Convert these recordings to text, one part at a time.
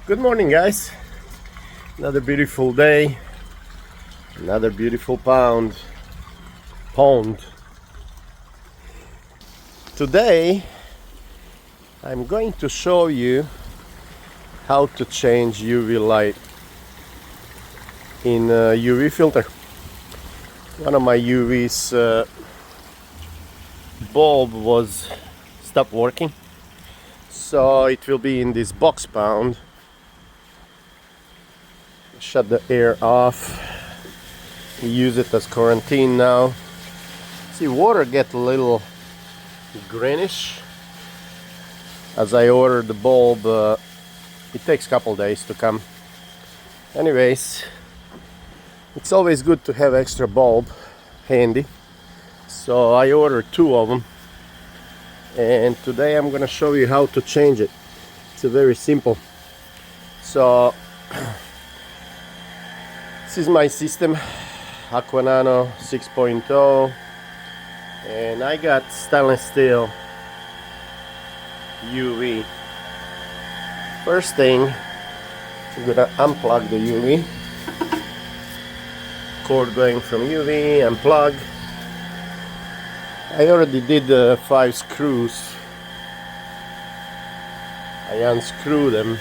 Good morning, guys. Another beautiful day, another beautiful pond. Today, I'm going to show you how to change UV light in a UV filter. One of my UV's bulb was stopped working, so it will be in this box pond. Shut the air off. We use it as quarantine now. See, water get a little greenish as I ordered the bulb. It takes a couple days to come. Anyways, it's always good to have extra bulb handy, so I ordered 2 of them, and today I'm gonna show you how to change it. It's a very simple. So this is my system, Aquanano 6.0, and I got stainless steel UV. First thing, I'm gonna unplug the UV. Cord going from UV, unplug. I already did 5 screws. I unscrew them.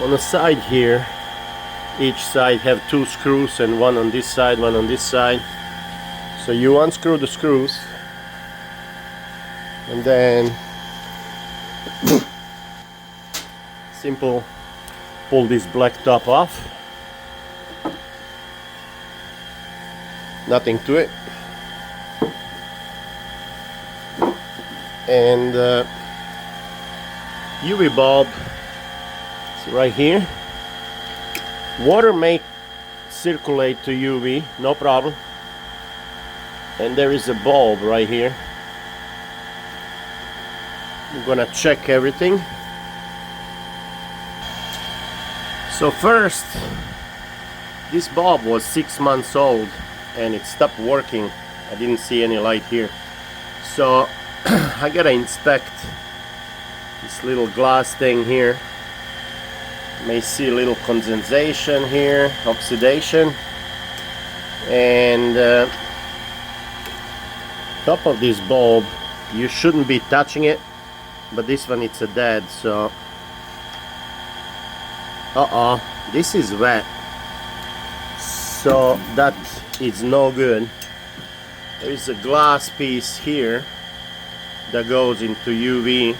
On the side here, each side have 2 screws, and one on this side, one on this side. So you unscrew the screws and then simple pull this black top off. Nothing to it. And UV bulb is right here. Water may circulate to UV, no problem. And there is a bulb right here. I'm gonna check everything. So first, this bulb was 6 months old and it stopped working. I didn't see any light here. So I gotta inspect this little glass thing here. May see a little condensation here, oxidation, and top of this bulb, you shouldn't be touching it, but this one it's a dead, so this is wet, so that is no good. There is a glass piece here that goes into UV.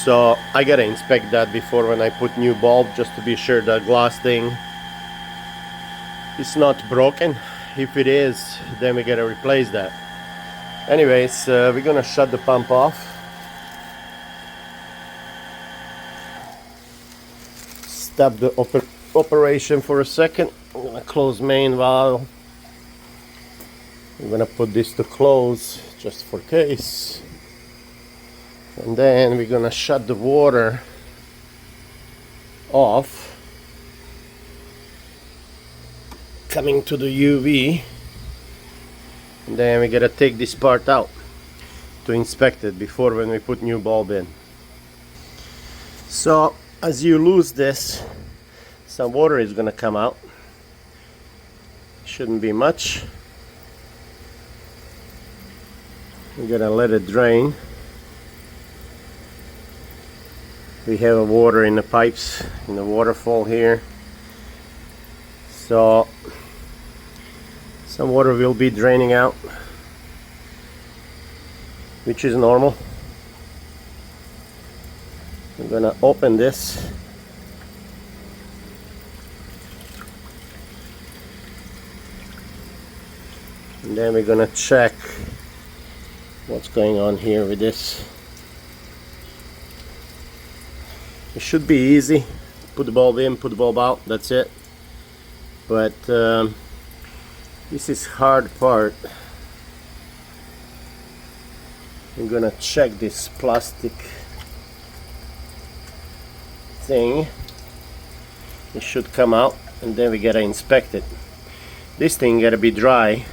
So I gotta inspect that before when I put new bulb, just to be sure that glass thing is not broken. If it is, then we gotta replace that. Anyways, we're gonna shut the pump off. Stop the operation for a second. I'm gonna close main valve. I'm gonna put this to close just for case. And then we're gonna shut the water off, coming to the UV, and then we gotta take this part out to inspect it before when we put new bulb in. So as you lose this, some water is gonna come out. Shouldn't be much. We're gonna let it drain. We have water in the pipes, in the waterfall here, so some water will be draining out, which is normal. I'm gonna open this. And then we're gonna check what's going on here with this. It should be easy. Put the bulb in, put the bulb out, that's it. But this is hard part. I'm gonna check this plastic thing. It should come out, and then we gotta inspect it. This thing gotta be dry,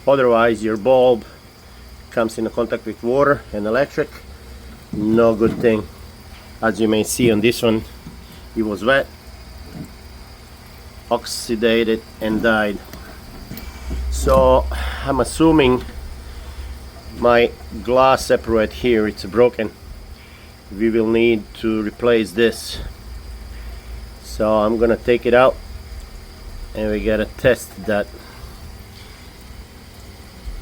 otherwise your bulb comes in contact with water and electric. No good thing. As you may see on this one, it was wet, oxidated and died. So I'm assuming my glass separator here, it's broken. We will need to replace this. So I'm gonna take it out and we gotta test that.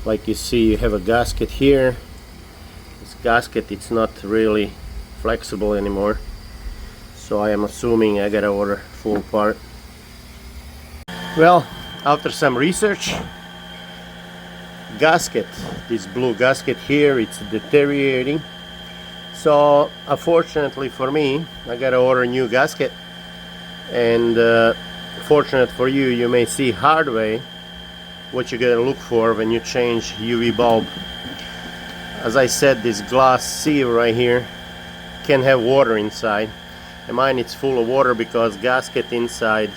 Like you see, you have a gasket here. This gasket, it's not really flexible anymore, so I am assuming I gotta order full part. Well, after some research, gasket, this blue gasket here, it's deteriorating. So unfortunately for me, I gotta order a new gasket. And fortunate for you, you may see hard way what you gotta look for when you change UV bulb. As I said, this glass sieve right here can have water inside, and mine it's full of water because gasket inside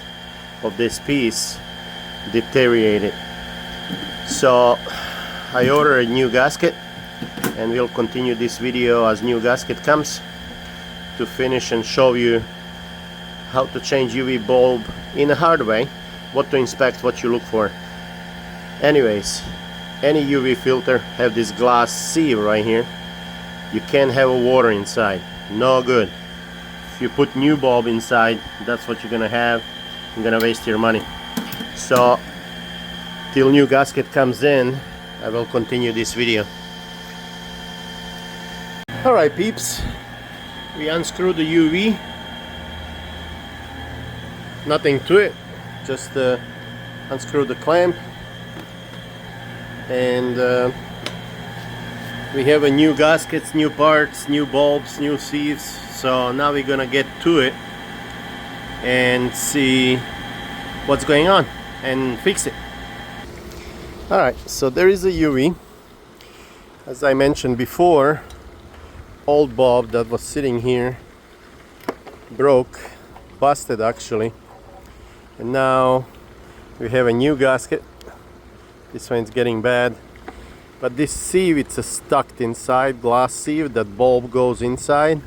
of this piece deteriorated. So I ordered a new gasket, and we'll continue this video as new gasket comes to finish and show you how to change UV bulb in a hard way, what to inspect, what you look for. Anyways, any UV filter have this glass sieve right here. You can't have water inside, no good. If you put new bulb inside, that's what you're gonna have. You're gonna waste your money. So till new gasket comes in, I will continue this video. Alright peeps, we unscrew the UV. Nothing to it, just unscrew the clamp, and we have a new gaskets, new parts, new bulbs, new sieves. So now we're gonna get to it and see what's going on and fix it. Alright, so there is a UV. As I mentioned before, old bulb that was sitting here broke, busted actually, and now we have a new gasket. This one's getting bad, but this sieve, it's stuck inside, glass sieve, that bulb goes inside.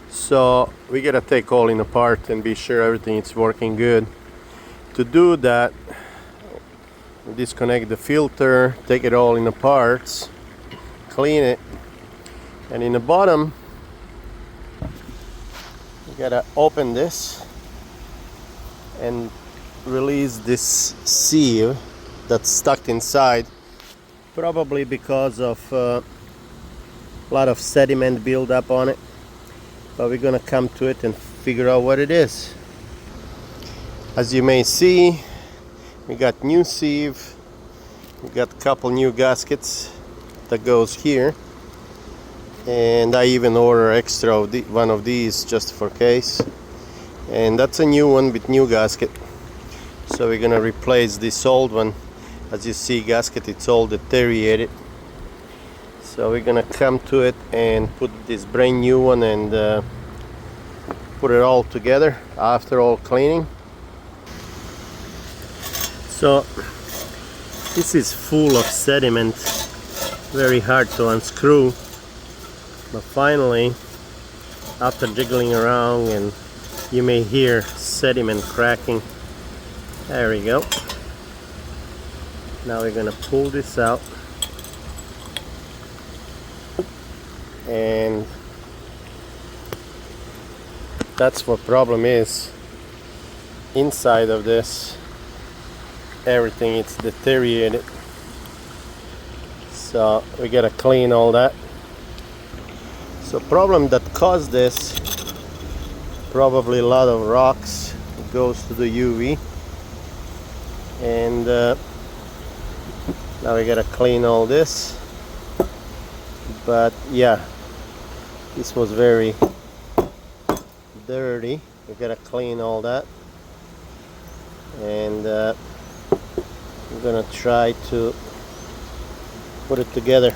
So we gotta take all in apart and be sure everything is working good. To do that, we disconnect the filter, take it all in the parts, clean it, and in the bottom you gotta open this and release this sieve that's stuck inside, probably because of a lot of sediment build up on it, but we're gonna come to it and figure out what it is. As you may see, we got new sieve, we got a couple new gaskets that goes here, and I even order extra of one of these just for case, and that's a new one with new gasket. So we're gonna replace this old one. As you see, gasket, it's all deteriorated, so we're gonna come to it and put this brand new one and put it all together after all cleaning. So this is full of sediment, very hard to unscrew, but finally, after jiggling around, and you may hear sediment cracking. There we go. Now we're gonna pull this out, and that's what problem is. Inside of this, everything is deteriorated, so we gotta clean all that. So problem that caused this, probably a lot of rocks goes to the UV, and now we gotta clean all this. But yeah, this was very dirty. We gotta clean all that, and I'm gonna try to put it together.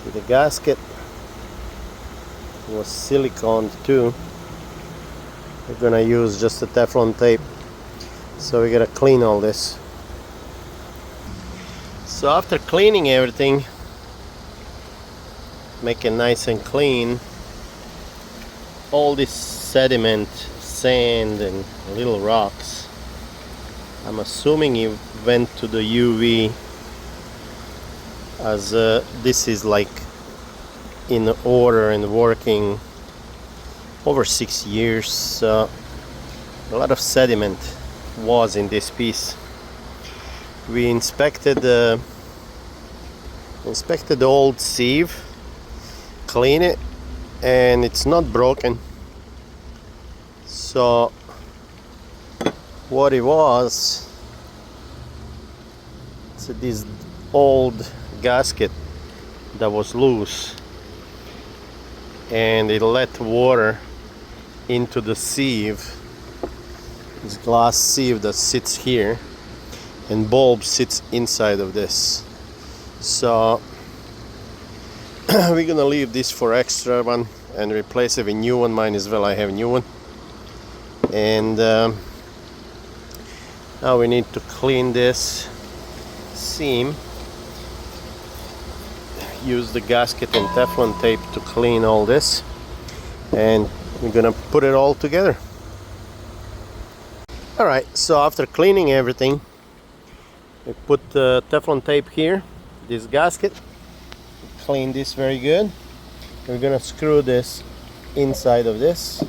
See, the gasket was siliconed too. We're gonna use just a Teflon tape, so we gotta clean all this. So after cleaning everything, make it nice and clean, all this sediment, sand and little rocks, I'm assuming it went to the UV, as this is like in order and working over 6 years. So a lot of sediment was in this piece. We inspected the old sieve, clean it, and it's not broken. So what it was, it's this old gasket that was loose, and it let water into the sieve, this glass sieve that sits here, and bulb sits inside of this. So we're gonna leave this for extra one and replace it with new one. Mine as well, I have a new one. And now we need to clean this seam. Use the gasket and Teflon tape to clean all this, and we're gonna put it all together. Alright, so after cleaning everything, we put Teflon tape here, this gasket, clean this very good. We're gonna screw this inside of this,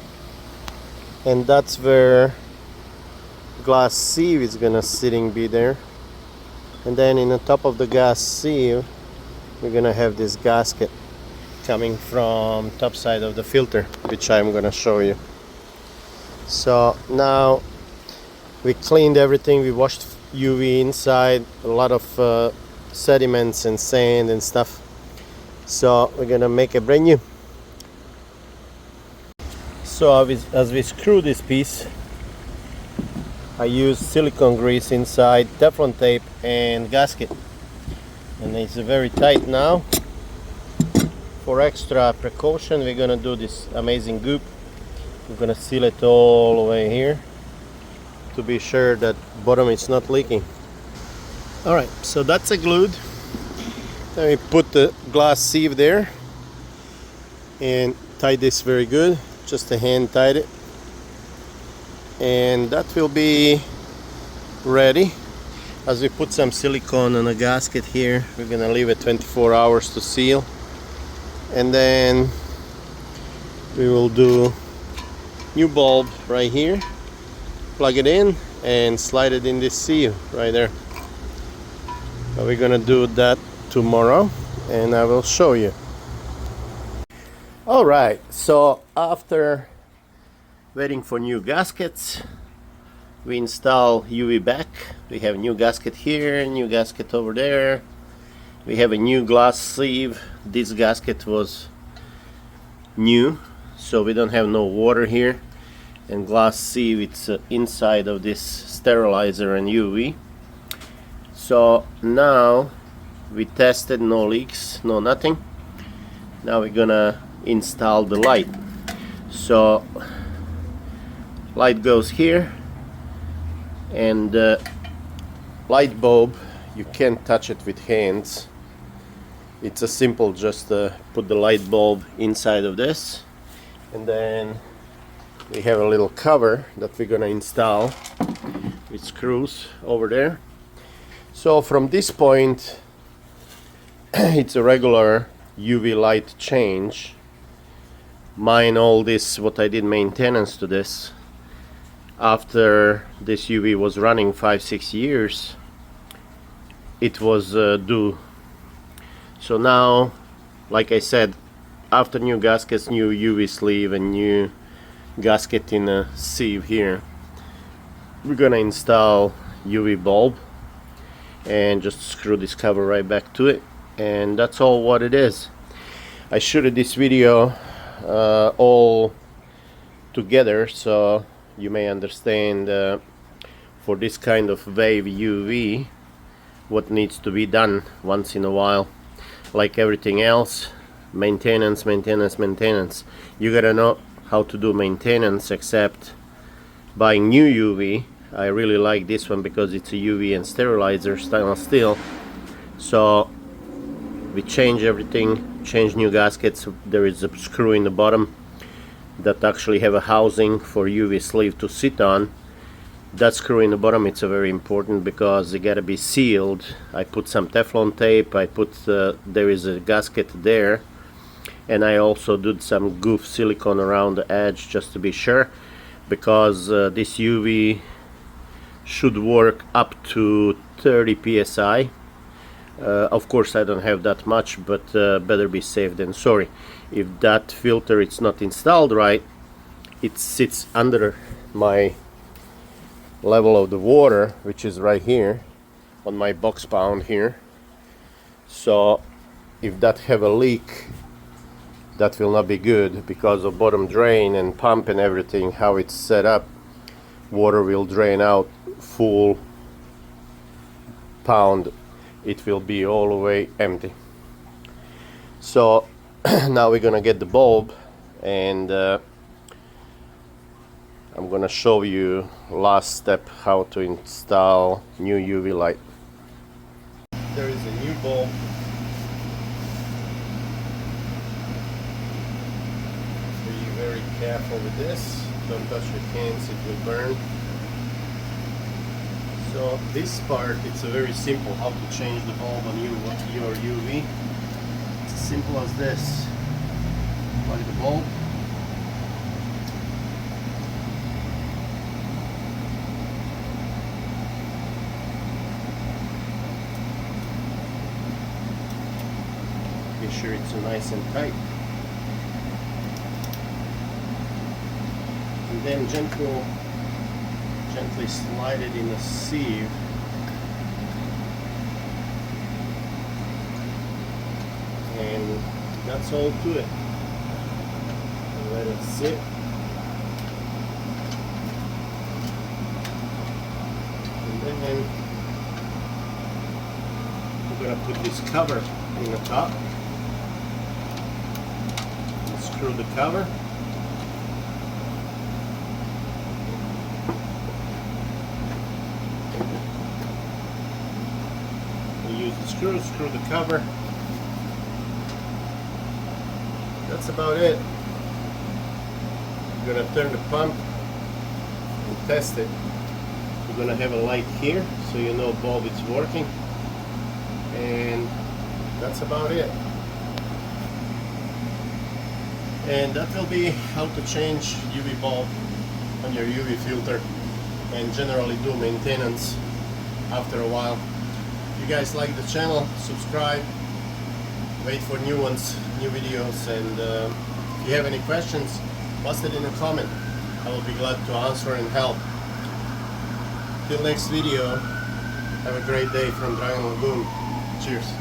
and that's where glass sieve is gonna be there. And then in the top of the glass sieve, we're gonna have this gasket coming from top side of the filter, which I'm gonna show you. So now we cleaned everything, we washed UV inside, a lot of sediments and sand and stuff. So we're gonna make it brand new. So as we screw this piece, I use silicone grease inside, Teflon tape and gasket, and it's very tight now. For extra precaution, we're gonna do this amazing goop. We're gonna seal it all the way here to be sure that bottom is not leaking. Alright, so that's glued. Then we put the glass sieve there and tie this very good. Just a hand tied it, and that will be ready. As we put some silicone on a gasket here, we're gonna leave it 24 hours to seal, and then we will do new bulb right here, plug it in and slide it in this sieve right there. So we're gonna do that tomorrow and I will show you. Alright, so after waiting for new gaskets, we install UV back. We have a new gasket here, new gasket over there. We have a new glass sleeve. This gasket was new, so we don't have no water here. And glass sleeve, it's inside of this sterilizer and UV. So now we tested, no leaks, no nothing. Now we're gonna install the light. So light goes here, and light bulb, you can't touch it with hands. It's a simple, just put the light bulb inside of this, and then we have a little cover that we're gonna install with screws over there. So from this point it's a regular UV light change. Mine, all this, what I did maintenance to this, after this UV was running 5-6 years, it was due. So now, like I said, after new gaskets, new UV sleeve and new gasket in a sieve here, we're gonna install UV bulb and just screw this cover right back to it, and that's all what it is. I shooted this video all together so you may understand for this kind of wave UV what needs to be done once in a while. Like everything else, maintenance. You gotta know how to do maintenance, except buying new UV. I really like this one because it's a UV and sterilizer stainless steel. So we change everything, change new gaskets. There is a screw in the bottom that actually have a housing for UV sleeve to sit on. That screw in the bottom, it's a very important because they gotta be sealed. I put some Teflon tape, I put there is a gasket there, and I also did some goof silicone around the edge just to be sure, because this UV should work up to 30 psi. Of course I don't have that much, but better be safe than sorry. If that filter is not installed right, it sits under my level of the water, which is right here on my box pound here. So if that have a leak, that will not be good, because of bottom drain and pump and everything, how it's set up, water will drain out full pound, it will be all the way empty. So now we're gonna get the bulb, and I'm gonna show you last step how to install new UV light. There is a new bulb. Be very careful with this. Don't touch your hands, it will burn. So this part, it's a very simple how to change the bulb on your UV. It's as simple as this. Plug the bulb. Be sure it's nice and tight. And then gently slide it in the sieve. And that's all to it. And let it sit. And then we're gonna put this cover in the top. Screw the cover. You use the screw the cover. That's about it. We're gonna turn the pump and test it. We're gonna have a light here so you know bulb is working, and that's about it. And that will be how to change UV bulb on your UV filter and generally do maintenance after a while. If you guys like the channel, subscribe, wait for new ones, new videos, and if you have any questions, post it in a comment. I will be glad to answer and help. Till next video, have a great day from Dragon Lagoon. Cheers.